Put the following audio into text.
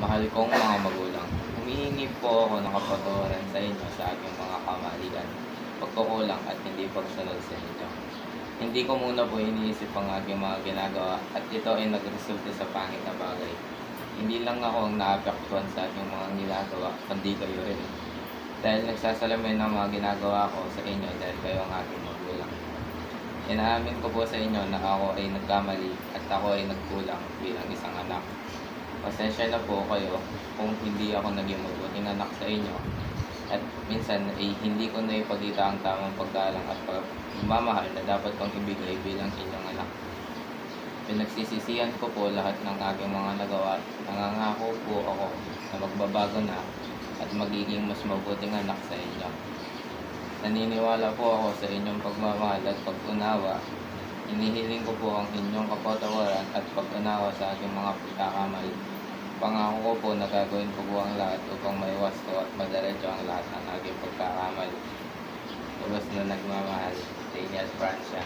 Mahal kong mga magulang, humihingi po ako ng kapatawaran sa inyo sa aking mga kamalian, pagkukulang at hindi pagsunod sa inyo. Hindi ko muna po iniisip ang aking mga ginagawa at ito ay nagresulta sa pangit na bagay. Hindi lang ako ang naapektuhan sa aking mga ginagawa, kundi kayo rin. Dahil nagsasalamin ang mga ginagawa ko sa inyo dahil kayo ang aking magulang. Inaamin ko po sa inyo na ako ay nagkamali at ako ay nagkulang bilang isang anak. Pasensya na po kayo kung hindi ako naging mabuting anak sa inyo at minsan ay hindi ko na ipagkita ang tamang paggalang at pagmamahal na dapat kong ibigay bilang inyong anak. Pinagsisisihan ko po lahat ng aking mga nagawa at nangangako po ako na magbabago na at magiging mas mabuting anak sa inyo. Naniniwala po ako sa inyong pagmamahal at pag-unawa. Inihiling ko po ang inyong kapatawaran at pag-unawa sa aking mga pagkakamali. Pangako ko po na gagawin ko po ang lahat upang maiwas ko at madiretso ang lahat ng aking pagkakamali. Lubos na nagmamahal, Daniel Francia.